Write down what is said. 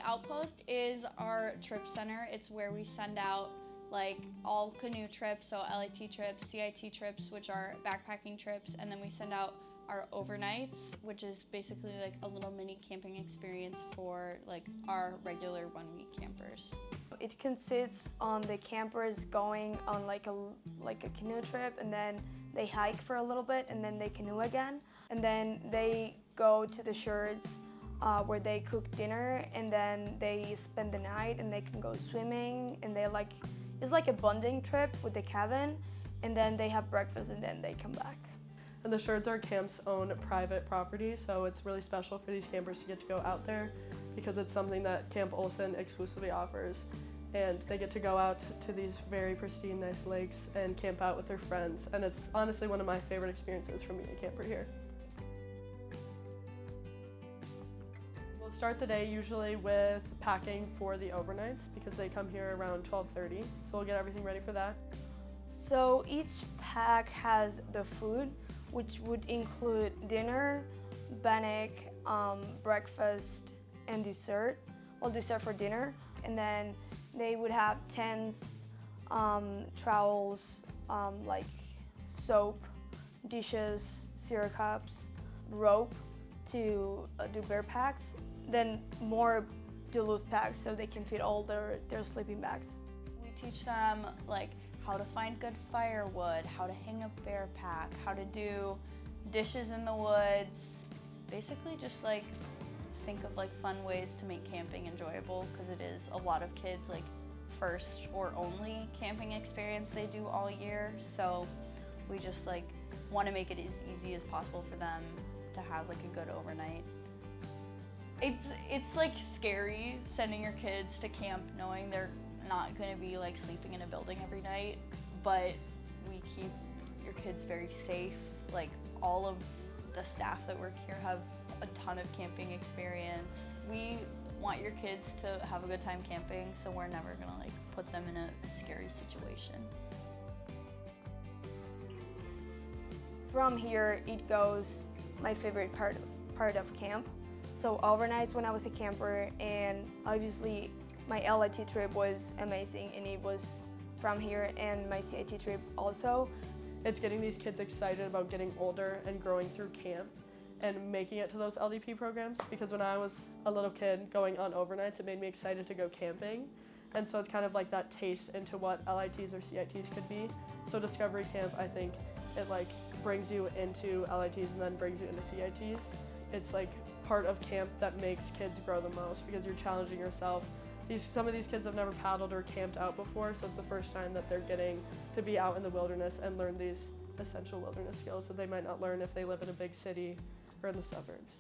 Outpost is our trip center. It's where we send out like all canoe trips, so LIT trips, CIT trips, which are backpacking trips, and then we send out our overnights, which is basically like a little mini camping experience for like our regular 1 week campers. It consists on the campers going on like a canoe trip, and then they hike for a little bit, and then they canoe again, and then they go to the shores where they cook dinner, and then they spend the night, and they can go swimming, and it's like a bonding trip with the cabin, and then they have breakfast, and then they come back. And the shores are camp's own private property, so it's really special for these campers to get to go out there because it's something that Camp Olson exclusively offers. And they get to go out to these very pristine, nice lakes and camp out with their friends. And it's honestly one of my favorite experiences from being a camper here. We'll start the day usually with packing for the overnights because they come here around 12:30. So we'll get everything ready for that. So each pack has the food, which would include dinner, bannock, breakfast, and dessert. Well, dessert for dinner. And then they would have tents, towels, like soap, dishes, cereal cups, rope to do bear packs, then more Duluth packs so they can fit all their sleeping bags. We teach them like how to find good firewood, how to hang a bear pack, how to do dishes in the woods. Basically just like think of like fun ways to make camping enjoyable, because it is a lot of kids like first or only camping experience they do all year. So we just like want to make it as easy as possible for them to have like a good overnight. It's like scary sending your kids to camp knowing they're not going to be like sleeping in a building every night, but we keep your kids very safe. Like all of the staff that work here have a ton of camping experience. We want your kids to have a good time camping, so we're never gonna like put them in a scary situation. From here, it goes my favorite part of camp. So overnights when I was a camper, and obviously my LIT trip was amazing, and it was from here, and my CIT trip also. It's getting these kids excited about getting older and growing through camp and making it to those LDP programs, because when I was a little kid going on overnights, it made me excited to go camping. And so it's kind of like that taste into what LITs or CITs could be. So Discovery Camp, I think it like brings you into LITs and then brings you into CITs. It's like part of camp that makes kids grow the most because you're challenging yourself. Some of these kids have never paddled or camped out before, so it's the first time that they're getting to be out in the wilderness and learn these essential wilderness skills that they might not learn if they live in a big city or in the suburbs.